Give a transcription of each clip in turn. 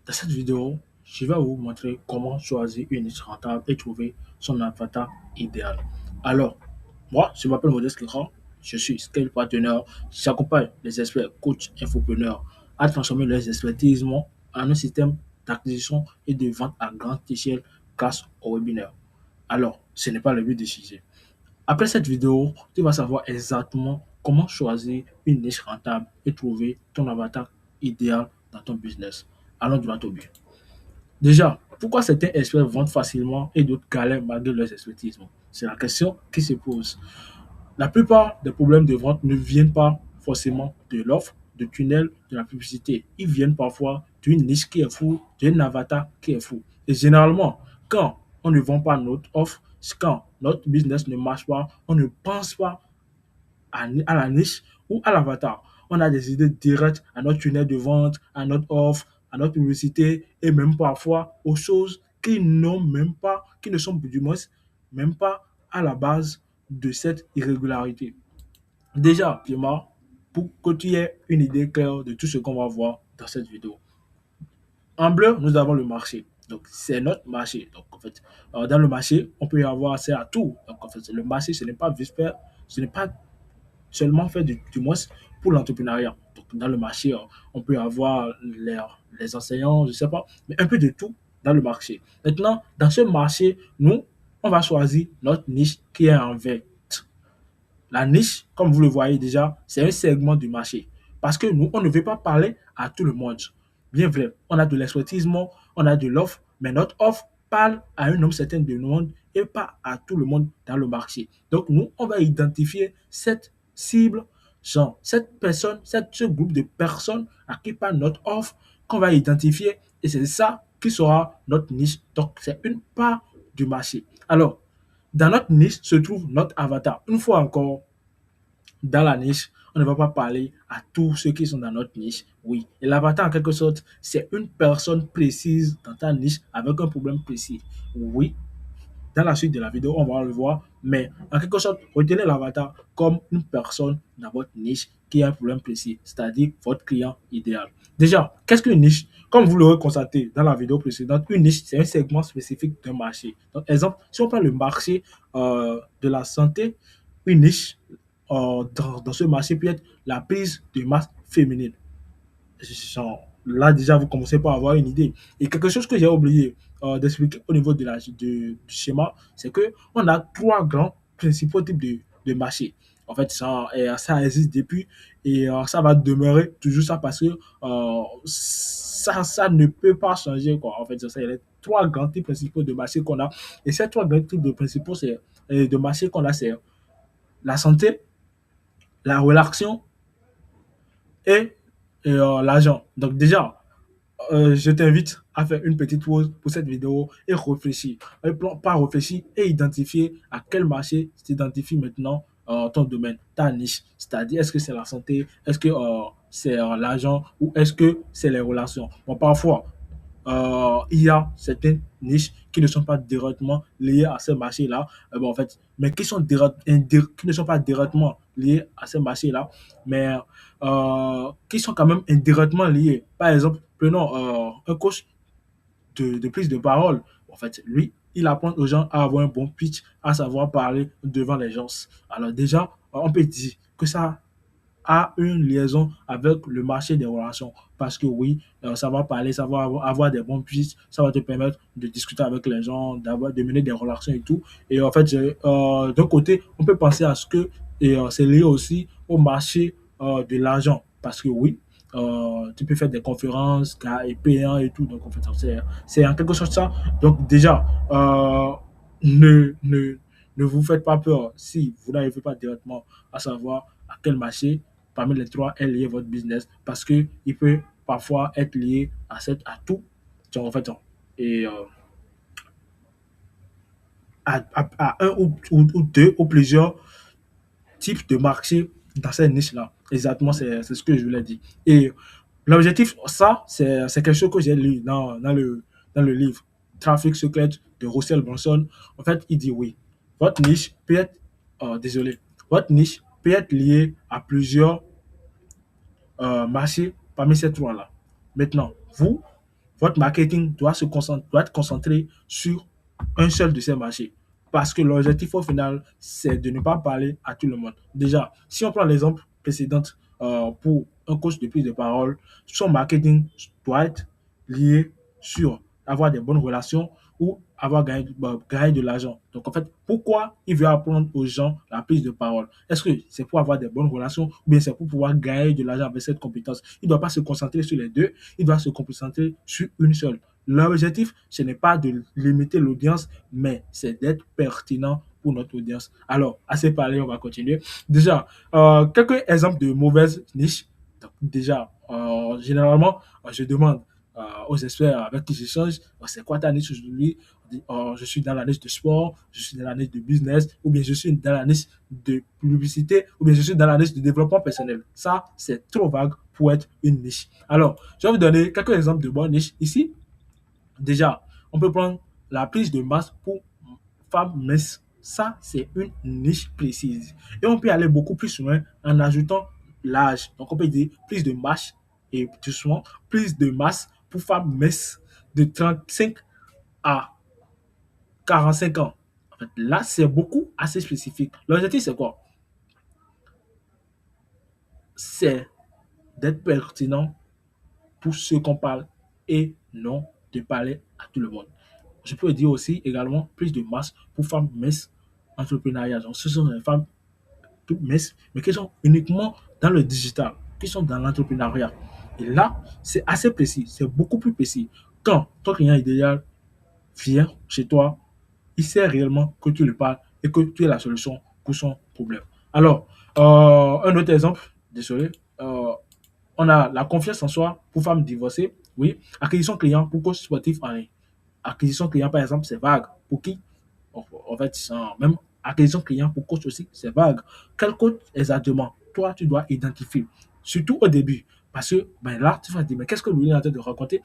Dans cette vidéo, je vais vous montrer comment choisir une niche rentable et trouver son avatar idéal. Alors, moi, je m'appelle Modeste Legrand, je suis Scale Partner, j'accompagne les experts, coachs, infopreneurs à transformer leurs expertises en un système d'acquisition et de vente à grande échelle grâce au webinaire. Alors, ce n'est pas le but de chier. Après cette vidéo, tu vas savoir exactement comment choisir une niche rentable et trouver ton avatar idéal dans ton business. Allons droit au but. Déjà, pourquoi certains experts vendent facilement et d'autres galèrent malgré leurs expertises? C'est la question qui se pose. La plupart des problèmes de vente ne viennent pas forcément de l'offre, de tunnel, de la publicité. Ils viennent parfois d'une niche qui est fou, d'un avatar qui est fou. Et généralement, quand on ne vend pas notre offre, quand notre business ne marche pas, on ne pense pas à la niche ou à l'avatar. On a des idées directes à notre tunnel de vente, à notre offre, à notre publicité et même parfois aux choses qui n'ont même pas, qui ne sont du moins même pas à la base de cette irrégularité. Déjà, Pierre, pour que tu aies une idée claire de tout ce qu'on va voir dans cette vidéo. En bleu, nous avons le marché. Donc, c'est notre marché. Donc, en fait, dans le marché, on peut y avoir accès à tout. Donc, en fait, le marché, ce n'est pas Visper, ce n'est pas seulement fait du moins pour l'entrepreneuriat. Donc, dans le marché, on peut avoir les enseignants, je ne sais pas, mais un peu de tout dans le marché. Maintenant, dans ce marché, nous, on va choisir notre niche qui est en vert. La niche, comme vous le voyez déjà, c'est un segment du marché. Parce que nous, on ne veut pas parler à tout le monde. Bien vrai, on a de l'expertise, on a de l'offre, mais notre offre parle à un nombre certain de monde et pas à tout le monde dans le marché. Donc, nous, on va identifier cette cible, genre, cette personne, ce groupe de personnes à qui parle notre offre qu'on va identifier et c'est ça qui sera notre niche. Donc, c'est une part du marché. Alors, dans notre niche se trouve notre avatar. Une fois encore, dans la niche, on ne va pas parler à tous ceux qui sont dans notre niche. Oui. Et l'avatar, en quelque sorte, c'est une personne précise dans ta niche avec un problème précis. Oui. Dans la suite de la vidéo, on va le voir. Mais en quelque sorte, retenez l'avatar comme une personne dans votre niche qui a un problème précis, c'est-à-dire votre client idéal. Déjà, qu'est-ce qu'une niche? Comme vous l'aurez constaté dans la vidéo précédente, une niche, c'est un segment spécifique d'un marché. Donc, exemple, si on prend le marché de la santé, une niche dans ce marché peut être la prise de masse féminine. Genre, là, déjà, vous commencez par avoir une idée. Et quelque chose que j'ai oublié d'expliquer au niveau du schéma, c'est qu'on a trois grands principaux types de marchés. En fait, ça existe depuis et ça va demeurer toujours ça parce que ça ne peut pas changer. Quoi. En fait, il y a les trois grands types principaux de marchés qu'on a. Et ces trois grands types de principaux de marchés qu'on a, c'est la santé, la relation et l'argent. Donc déjà, je t'invite à faire une petite pause pour cette vidéo et réfléchir. Pas réfléchir et identifier à quel marché s'identifie maintenant ton domaine, ta niche. C'est-à-dire, est-ce que c'est la santé, est-ce que c'est l'argent ou est-ce que c'est les relations. Bon, parfois, il y a certaines niches qui ne sont pas directement liées à ce marché-là, bon, en fait, mais qui ne sont pas directement liées à ce marché-là, mais qui sont quand même indirectement liées. Par exemple, prenons un coach de prise de parole. En fait, lui, il apprend aux gens à avoir un bon pitch, à savoir parler devant les gens. Alors déjà, on peut dire que ça a une liaison avec le marché des relations. Parce que oui, ça va parler, ça va avoir des bons pistes, ça va te permettre de discuter avec les gens, de mener des relations et tout. Et en fait, d'un côté, on peut penser à ce que c'est lié aussi au marché de l'argent. Parce que oui, tu peux faire des conférences, et payant et tout. Donc, en fait, c'est en quelque sorte ça. Donc, déjà, ne, ne, ne vous faites pas peur si vous n'arrivez pas directement à savoir à quel marché parmi les trois est lié votre business parce que il peut parfois être lié à tout. Donc, en fait, et à un ou deux ou plusieurs types de marchés dans cette niche-là. Exactement, c'est ce que je voulais dire. Et l'objectif, ça, c'est quelque chose que j'ai lu dans le livre Traffic Secret de Russell Brunson. En fait, il dit oui, votre niche peut être, désolé, votre niche peut être liée à plusieurs marchés parmi ces trois-là. Maintenant, vous, votre marketing doit être concentré sur un seul de ces marchés. Parce que l'objectif au final, c'est de ne pas parler à tout le monde. Déjà, si on prend l'exemple précédent pour un coach de prise de parole, son marketing doit être lié sur avoir des bonnes relations ou avoir gagné de l'argent. Donc en fait, pourquoi il veut apprendre aux gens la prise de parole? Est-ce que c'est pour avoir des bonnes relations ou bien c'est pour pouvoir gagner de l'argent avec cette compétence? Il ne doit pas se concentrer sur les deux, il doit se concentrer sur une seule. L'objectif, ce n'est pas de limiter l'audience, mais c'est d'être pertinent pour notre audience. Alors, assez parlé, on va continuer. Déjà, quelques exemples de mauvaises niches. Donc, déjà, généralement, je demande aux experts avec qui j'échange, c'est quoi ta niche aujourd'hui? On dit, je suis dans la niche de sport, je suis dans la niche de business, ou bien je suis dans la niche de publicité, ou bien je suis dans la niche de développement personnel. Ça, c'est trop vague pour être une niche. Alors, je vais vous donner quelques exemples de bonnes niches. Ici, déjà, on peut prendre la prise de masse pour femmes minces. Ça, c'est une niche précise. Et on peut aller beaucoup plus loin en ajoutant l'âge. Donc, on peut dire prise de masse et doucement, prise de masse pour femmes minces de 35 à 45 ans. En fait, là, c'est beaucoup assez spécifique. L'objectif, c'est quoi? C'est d'être pertinent pour ceux qu'on parle et non de parler à tout le monde. Je peux dire aussi également plus de masse pour femmes minces entrepreneuriales. Donc, ce sont des femmes toutes minces, mais qui sont uniquement dans le digital, qui sont dans l'entrepreneuriat. Et là, c'est assez précis, c'est beaucoup plus précis. Quand ton client idéal vient chez toi, il sait réellement que tu le parles et que tu es la solution pour son problème. Alors, un autre exemple, désolé, on a la confiance en soi pour femmes divorcées. Oui, acquisition client pour coach sportif en ligne. Acquisition client, par exemple, c'est vague. Pour qui? En fait, même acquisition client pour coach aussi, c'est vague. Quel coach exactement? Toi, tu dois identifier. Surtout au début. Parce que ben là, tu vas te dire, mais qu'est-ce que lui est en train de raconter?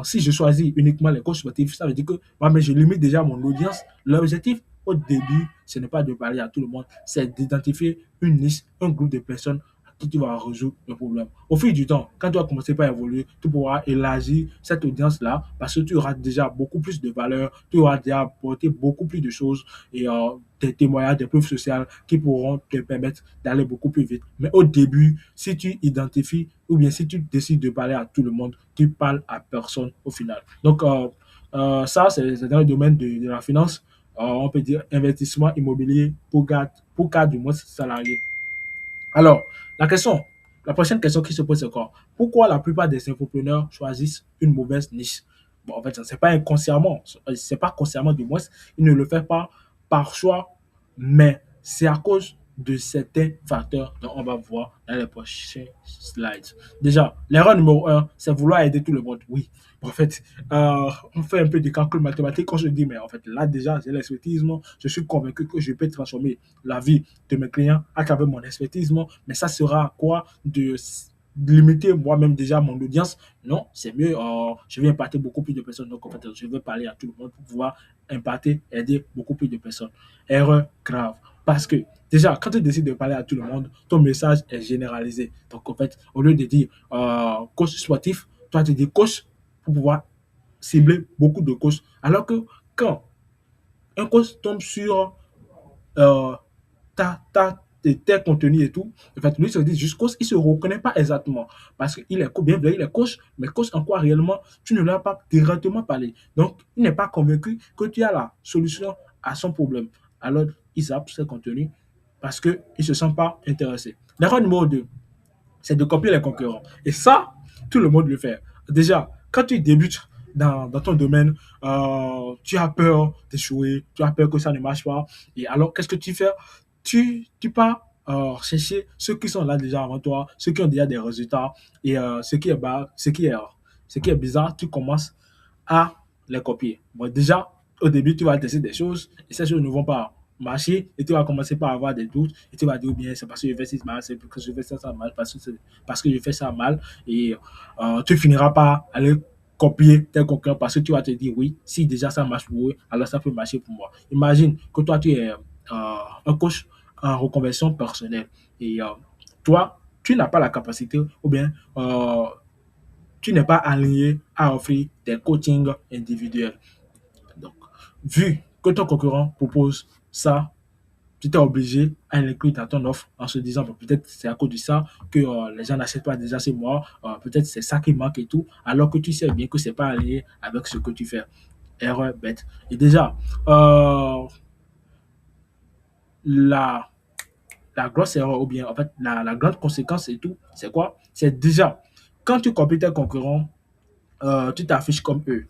Si je choisis uniquement les coachs sportifs, ça veut dire que moi, mais je limite déjà mon audience. L'objectif au début, ce n'est pas de parler à tout le monde, c'est d'identifier une niche, un groupe de personnes à qui tu vas résoudre le problème. Au fil du temps, quand tu vas commencer par évoluer, tu pourras élargir cette audience-là parce que tu auras déjà beaucoup plus de valeur, tu auras déjà apporté beaucoup plus de choses et des témoignages, des preuves sociales qui pourront te permettre d'aller beaucoup plus vite. Mais au début, si tu identifies ou bien si tu décides de parler à tout le monde, tu parles à personne au final. Donc, ça, c'est dans le domaine de la finance. On peut dire investissement immobilier pour cadre du moins salarié. Alors, la prochaine question qui se pose, c'est quoi? Pourquoi la plupart des infopreneurs choisissent une mauvaise niche? Bon, en fait, c'est pas inconsciemment, c'est pas consciemment du moins, ils ne le font pas par choix, mais c'est à cause de certains facteurs dont on va voir dans les prochains slides. Déjà, l'erreur numéro un, c'est vouloir aider tout le monde. Oui, en fait, on fait un peu de calcul mathématique quand je dis, mais en fait, là déjà, j'ai l'expertise, je suis convaincu que je peux transformer la vie de mes clients à travers mon expertise, mais ça sera quoi de limiter moi-même déjà mon audience? Non, c'est mieux, je vais impacter beaucoup plus de personnes. Donc, en fait, je vais parler à tout le monde pour pouvoir impacter, aider beaucoup plus de personnes. Erreur grave. Parce que déjà, quand tu décides de parler à tout le monde, ton message est généralisé. Donc, en fait, au lieu de dire coach sportif, toi, tu dis coach pour pouvoir cibler beaucoup de coachs. Alors que quand un coach tombe sur euh, tes contenus et tout, en fait, lui se dit juste coach, il ne se reconnaît pas exactement. Parce qu'il est bien vrai, il est coach, mais coach en quoi réellement, tu ne l'as pas directement parlé. Donc, il n'est pas convaincu que tu as la solution à son problème. Alors, il zappe ses contenus parce qu'il ne se sent pas intéressé. L'erreur numéro 2, c'est de copier les concurrents. Et ça, tout le monde le fait. Déjà, quand tu débutes dans ton domaine, tu as peur d'échouer, tu as peur que ça ne marche pas. Et alors, qu'est-ce que tu fais? Tu pars chercher ceux qui sont là déjà avant toi, ceux qui ont déjà des résultats. Et ce qui est bizarre, tu commences à les copier. Bon, déjà, au début, tu vas tester des choses et ces choses ne vont pas marcher et tu vas commencer par avoir des doutes et tu vas dire, bien, c'est parce que je fais ça mal, c'est parce que je fais ça mal, parce que je fais ça mal et tu finiras par aller copier tes concurrents parce que tu vas te dire, oui, si déjà ça marche pour eux, alors ça peut marcher pour moi. Imagine que toi, tu es un coach en reconversion personnelle et toi, tu n'as pas la capacité ou bien tu n'es pas aligné à offrir des coachings individuels. Donc, vu que ton concurrent propose ça, tu t'es obligé à l'inclure dans ton offre en se disant bon, peut-être c'est à cause de ça que les gens n'achètent pas déjà chez moi, peut-être c'est ça qui manque et tout, alors que tu sais bien que c'est pas aligné avec ce que tu fais. Erreur bête. Et déjà, euh, la, la grosse erreur, ou bien en fait la grande conséquence et tout, c'est quoi? C'est déjà, quand tu copies tes concurrents, tu t'affiches comme eux.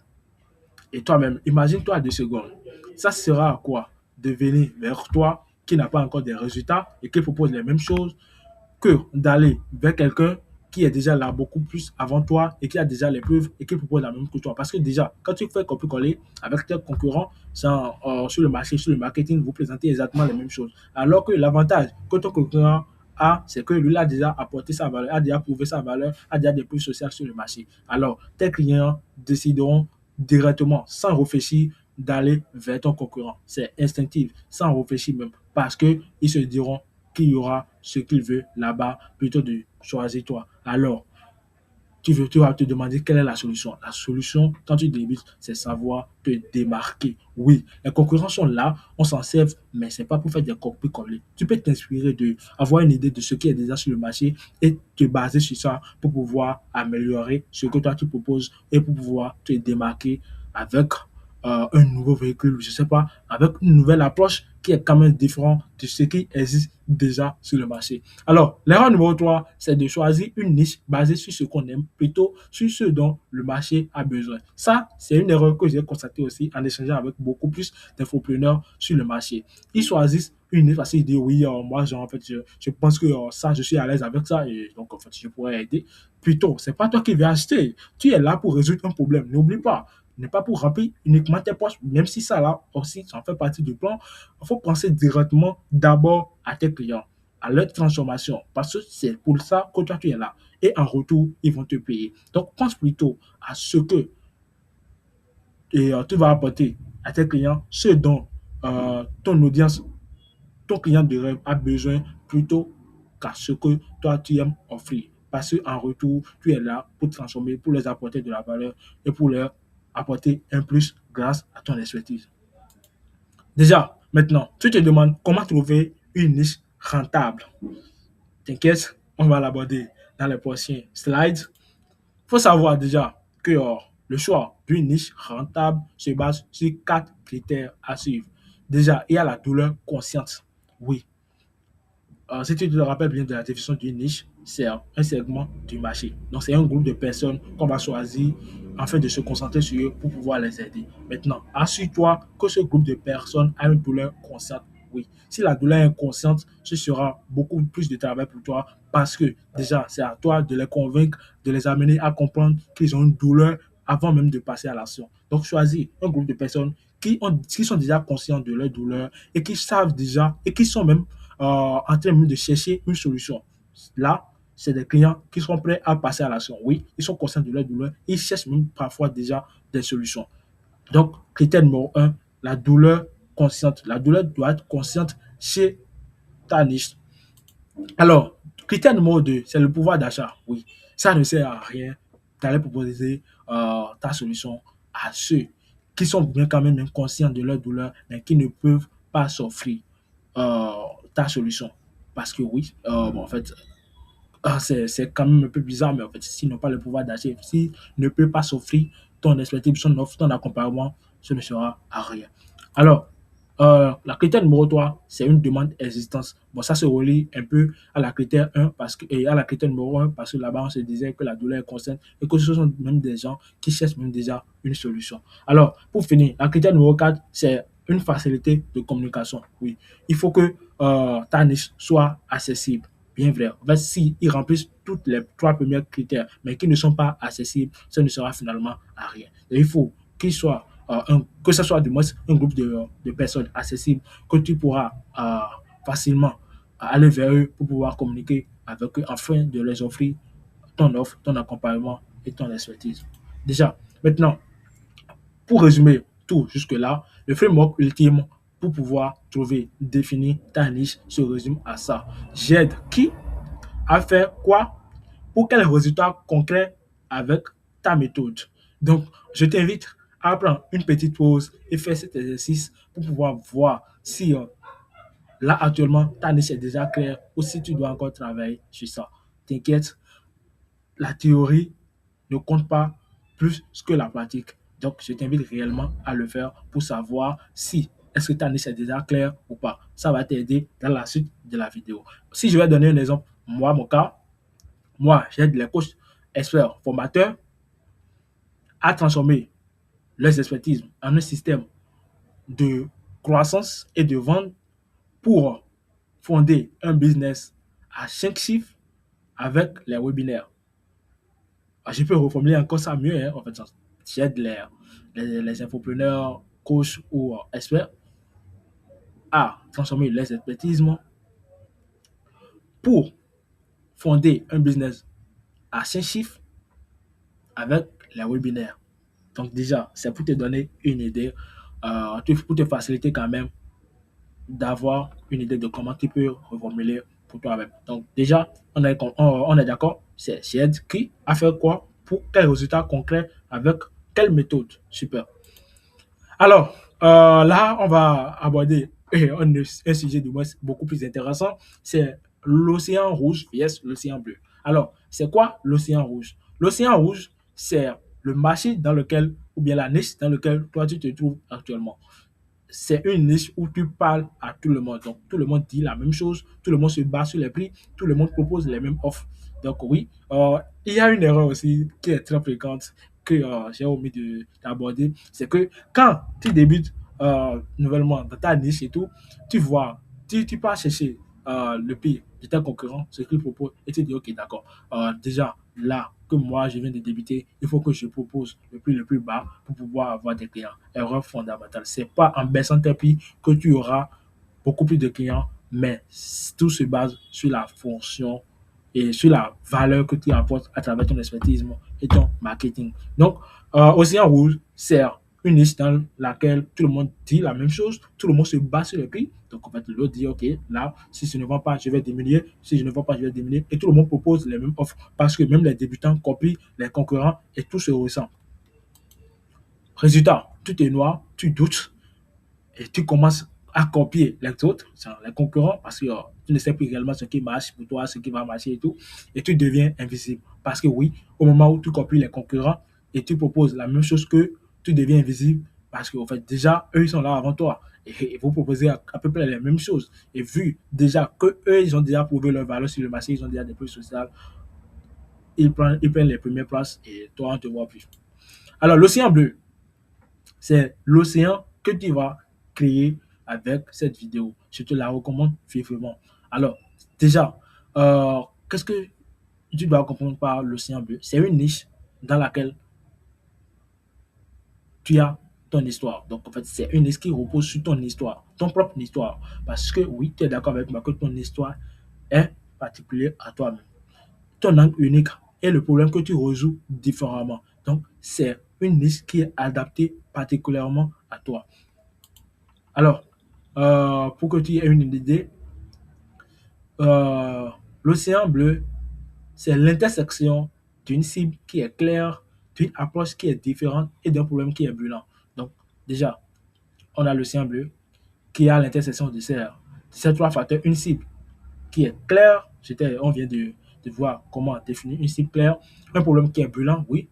Et toi-même, imagine-toi 2 secondes. Ça sera à quoi? De venir vers toi qui n'a pas encore des résultats et qui propose les mêmes choses que d'aller vers quelqu'un qui est déjà là beaucoup plus avant toi et qui a déjà les preuves et qui propose la même que toi. Parce que déjà, quand tu fais copier-coller avec tes concurrents sur le marché, sur le marketing, vous présentez exactement les mêmes choses. Alors que l'avantage que ton concurrent a, c'est que lui a déjà apporté sa valeur, a déjà prouvé sa valeur, a déjà des preuves sociales sur le marché. Alors, tes clients décideront directement, sans réfléchir, d'aller vers ton concurrent. C'est instinctif, sans réfléchir même, parce qu'ils se diront qu'il y aura ce qu'il veut là-bas plutôt de choisir toi. Alors, tu vas te demander quelle est la solution. La solution, quand tu débutes, c'est savoir te démarquer. Oui, les concurrents sont là, on s'en sert, mais ce n'est pas pour faire des copies-coller. Tu peux t'inspirer de avoir une idée de ce qui est déjà sur le marché et te baser sur ça pour pouvoir améliorer ce que toi tu proposes et pour pouvoir te démarquer avec un nouveau véhicule, je ne sais pas, avec une nouvelle approche qui est quand même différente de ce qui existe déjà sur le marché. Alors, l'erreur numéro 3, c'est de choisir une niche basée sur ce qu'on aime plutôt sur ce dont le marché a besoin. Ça, c'est une erreur que j'ai constatée aussi en échangeant avec beaucoup plus d'infopreneurs sur le marché. Ils choisissent une niche parce qu'ils disent oui, moi, genre, en fait, je pense que ça, je suis à l'aise avec ça et donc, en fait, je pourrais aider. Plutôt, c'est pas toi qui vas acheter. Tu es là pour résoudre un problème. N'oublie pas, n'est pas pour remplir uniquement tes poches, même si ça là aussi, ça en fait partie du plan. Il faut penser directement d'abord à tes clients, à leur transformation, parce que c'est pour ça que toi tu es là. Et en retour, ils vont te payer. Donc, pense plutôt à ce que tu vas apporter à tes clients, ce dont ton audience, ton client de rêve a besoin plutôt qu'à ce que toi tu aimes offrir. Parce qu'en retour, tu es là pour transformer, pour leur apporter de la valeur et pour leur apporter un plus grâce à ton expertise. Déjà, maintenant, tu te demandes comment trouver une niche rentable. T'inquiète, on va l'aborder dans les prochains slides. Il faut savoir déjà que le choix d'une niche rentable se base sur 4 critères à suivre. Déjà, il y a la douleur consciente. Oui, si tu te rappelles bien de la définition d'une niche, c'est un segment du marché. Donc, c'est un groupe de personnes qu'on va choisir afin de se concentrer sur eux pour pouvoir les aider. Maintenant, assure-toi que ce groupe de personnes a une douleur consciente. Oui, si la douleur est inconsciente, ce sera beaucoup plus de travail pour toi parce que déjà, c'est à toi de les convaincre, de les amener à comprendre qu'ils ont une douleur avant même de passer à l'action. Donc, choisis un groupe de personnes qui sont déjà conscients de leur douleur et qui savent déjà et qui sont même en train de chercher une solution. Là, c'est des clients qui sont prêts à passer à l'action. Oui, ils sont conscients de leur douleur. Ils cherchent même parfois déjà des solutions. Donc, critère numéro un, la douleur consciente. La douleur doit être consciente chez ta niche. Alors, critère numéro 2, c'est le pouvoir d'achat. Oui, ça ne sert à rien d'aller proposer ta solution à ceux qui sont bien quand même conscients de leur douleur, mais qui ne peuvent pas s'offrir euh, ta solution. Parce que oui, bon, en fait, c'est quand même un peu bizarre, mais en fait, s'ils n'ont pas le pouvoir d'achat, s'ils ne peuvent pas s'offrir ton expertise, ton offre, ton accompagnement, ce ne sera à rien. Alors, la critère numéro 3, c'est une demande existence. Bon, ça se relie un peu à la critère 1 et à la critère numéro 1 parce que là-bas, on se disait que la douleur est constante et que ce sont même des gens qui cherchent même déjà une solution. Alors, pour finir, la critère numéro 4, c'est une facilité de communication. Oui, il faut que ta niche soit accessible. Bien vrai. En fait, s'ils remplissent tous les 3 premiers critères, mais qui ne sont pas accessibles, ça ne sera finalement à rien. Et il faut qu'ils soient que ce soit du moins un groupe de personnes accessibles que tu pourras facilement aller vers eux pour pouvoir communiquer avec eux afin de les offrir ton offre, ton accompagnement et ton expertise. Déjà, maintenant, pour résumer tout jusque-là, le framework ultime pour pouvoir trouver, définir ta niche se résume à ça. J'aide qui à faire quoi pour quels résultats concrets avec ta méthode. Donc, je t'invite à prendre une petite pause et faire cet exercice pour pouvoir voir si là actuellement ta niche est déjà claire ou si tu dois encore travailler sur ça. T'inquiète, la théorie ne compte pas plus que la pratique. Donc, je t'invite réellement à le faire pour savoir si est-ce que ta niche est déjà claire ou pas. Ça va t'aider dans la suite de la vidéo. Si je vais donner un exemple, moi, mon cas, moi, j'aide les coachs, experts, formateurs à transformer leurs expertises en un système de croissance et de vente pour fonder un business à 5 chiffres avec les webinaires. Je peux reformuler encore ça mieux. Hein, en fait, j'aide les infopreneurs, coachs ou experts à transformer leurs expertises pour fonder un business à 5 chiffres avec les webinaires. Donc déjà, c'est pour te donner une idée, pour te faciliter quand même d'avoir une idée de comment tu peux reformuler pour toi-même. Donc déjà, on est d'accord, c'est j'aide qui à faire quoi, pour quel résultat concret, avec quelle méthode. Super. Alors, là, on va aborder un sujet du moins beaucoup plus intéressant, c'est l'océan rouge vs l'océan bleu. Alors, c'est quoi l'océan rouge? L'océan rouge, c'est le marché dans lequel, ou bien la niche dans laquelle toi tu te trouves actuellement. C'est une niche où tu parles à tout le monde. Donc, tout le monde dit la même chose, tout le monde se bat sur les prix, tout le monde propose les mêmes offres. Donc, oui, il y a une erreur aussi qui est très fréquente que j'ai omis d'aborder. C'est que quand tu débutes nouvellement dans ta niche et tout, tu vois, tu pars chercher le prix de tes concurrents, ce qu'ils proposent, et tu dis, OK, d'accord, déjà, là, que moi, je viens de débuter, il faut que je propose le prix le plus bas pour pouvoir avoir des clients. Erreur fondamentale. C'est pas en baissant tes prix que tu auras beaucoup plus de clients, mais tout se base sur la fonction et sur la valeur que tu apportes à travers ton expertise et ton marketing. Donc, Océan Rouge, c'est une niche dans laquelle tout le monde dit la même chose, tout le monde se bat sur le prix. Donc, en fait, l'autre dit, OK, là, si je ne vends pas, je vais diminuer. Si je ne vends pas, je vais diminuer. Et tout le monde propose les mêmes offres parce que même les débutants copient les concurrents et tout se ressent. Résultat, tout est noir, tu doutes, et tu commences à copier les autres, les concurrents, parce que tu ne sais plus réellement ce qui marche pour toi, ce qui va marcher et tout, et tu deviens invisible. Parce que oui, au moment où tu copies les concurrents et tu proposes la même chose que tu deviens invisible, parce qu'en fait, déjà, eux, ils sont là avant toi. Et vous proposez à peu près les mêmes choses. Et vu déjà que eux, ils ont déjà prouvé leur valeur sur le marché, ils ont déjà des prix sociaux, ils prennent les premières places et toi, on ne te voit plus. Alors, l'océan bleu, c'est l'océan que tu vas créer avec cette vidéo. Je te la recommande vivement. Alors, déjà, qu'est-ce que tu dois comprendre par l'océan bleu? C'est une niche dans laquelle tu as ton histoire. Donc, en fait, c'est une niche qui repose sur ton histoire, ton propre histoire. Parce que, oui, tu es d'accord avec moi que ton histoire est particulière à toi-même. Ton angle unique et le problème que tu résous différemment. Donc, c'est une niche qui est adaptée particulièrement à toi. Alors, pour que tu aies une idée, euh, l'océan bleu, c'est l'intersection d'une cible qui est claire, d'une approche qui est différente et d'un problème qui est brûlant. Donc, déjà, on a l'océan bleu qui a l'intersection de ces trois facteurs, une cible qui est claire. On vient de voir comment définir une cible claire. Un problème qui est brûlant, oui.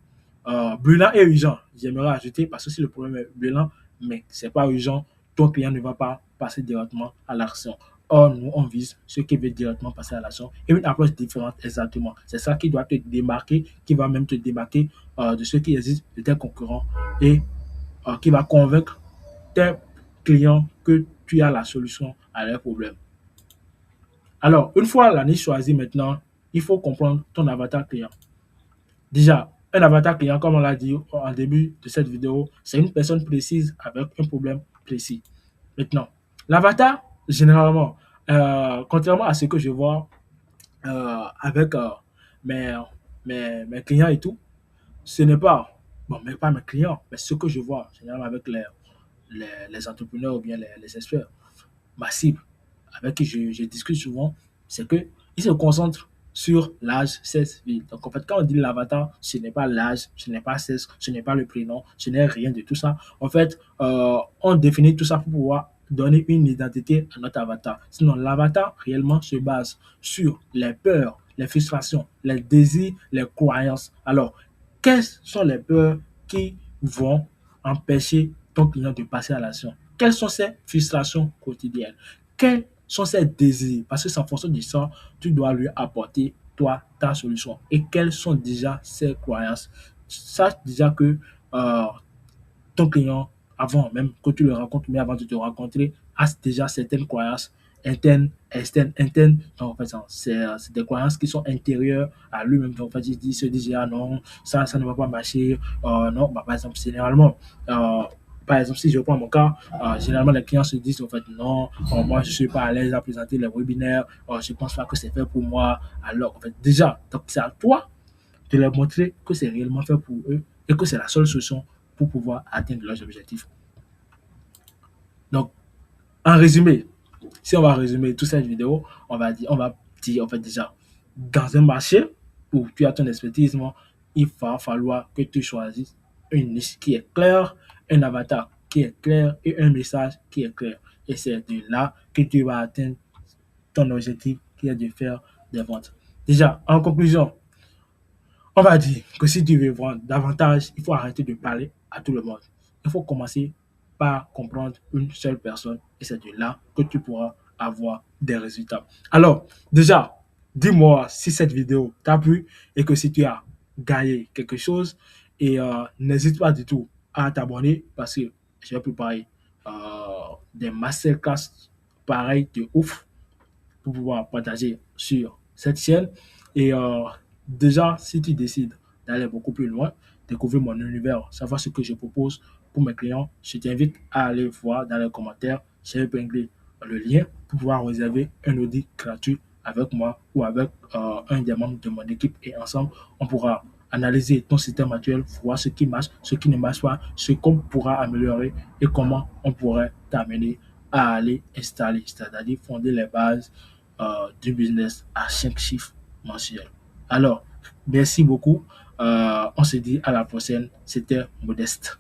Brûlant et urgent, j'aimerais ajouter, parce que si le problème est brûlant, mais ce n'est pas urgent, ton client ne va pas passer directement à l'action. Or, nous, on vise ce qui veut directement passer à l'action et une approche différente, exactement. C'est ça qui doit te démarquer, qui va même te démarquer de ceux qui existent, de tes concurrents et qui va convaincre tes clients que tu as la solution à leurs problèmes. Alors, une fois la niche choisie maintenant, il faut comprendre ton avatar client. Déjà, un avatar client, comme on l'a dit en début de cette vidéo, c'est une personne précise avec un problème précis. Maintenant, l'avatar, généralement, contrairement à ce que je vois avec mes, mes clients et tout, ce n'est pas, bon, mais pas mes clients, mais ce que je vois généralement avec les entrepreneurs ou bien les experts, ma cible avec qui je discute souvent, c'est qu'ils se concentrent sur l'âge, sexe, vie. Donc, en fait, quand on dit l'avatar, ce n'est pas l'âge, ce n'est pas sexe, ce n'est pas le prénom, ce n'est rien de tout ça. En fait, on définit tout ça pour pouvoir donner une identité à notre avatar. Sinon, l'avatar réellement se base sur les peurs, les frustrations, les désirs, les croyances. Alors, quelles sont les peurs qui vont empêcher ton client de passer à l'action? Quelles sont ses frustrations quotidiennes? Quels sont ses désirs? Parce que c'est en fonction de ça, tu dois lui apporter, toi, ta solution. Et quelles sont déjà ses croyances? Sache déjà que euh, ton client, avant même que tu le rencontres, mais avant de te rencontrer, a déjà certaines croyances internes, externes, internes. Donc, en fait, c'est des croyances qui sont intérieures à lui-même. Donc, en fait, il se dit, ah non, ça ne va pas marcher. Non, bah, par exemple, généralement, par exemple, si je prends mon cas, généralement, les clients se disent, en fait, non, moi, je ne suis pas à l'aise à présenter les webinaires, je ne pense pas que c'est fait pour moi. Alors, en fait, déjà, donc, c'est à toi de leur montrer que c'est réellement fait pour eux et que c'est la seule solution pour pouvoir atteindre leurs objectifs. Donc, en résumé, si on va résumer toute cette vidéo, on va dire en fait déjà, dans un marché où tu as ton expertise, il va falloir que tu choisisses une niche qui est claire, un avatar qui est clair et un message qui est clair. Et c'est de là que tu vas atteindre ton objectif qui est de faire des ventes. Déjà, en conclusion, on va dire que si tu veux vendre davantage, il faut arrêter de parler à tout le monde. Il faut commencer par comprendre une seule personne et c'est de là que tu pourras avoir des résultats. Alors, déjà, dis-moi si cette vidéo t'a plu et que si tu as gagné quelque chose et n'hésite pas du tout à t'abonner parce que je vais préparer euh, des masterclass pareils de ouf pour pouvoir partager sur cette chaîne. Et déjà, si tu décides d'aller beaucoup plus loin, découvrir mon univers, savoir ce que je propose pour mes clients, je t'invite à aller voir dans les commentaires. J'ai épinglé le lien pour pouvoir réserver un audit gratuit avec moi ou avec un des membres de mon équipe et ensemble, on pourra analyser ton système actuel, voir ce qui marche, ce qui ne marche pas, ce qu'on pourra améliorer et comment on pourrait t'amener à aller installer, c'est-à-dire fonder les bases du business à 5 chiffres mensuels. Alors, merci beaucoup. On se dit à la prochaine. C'était Modeste.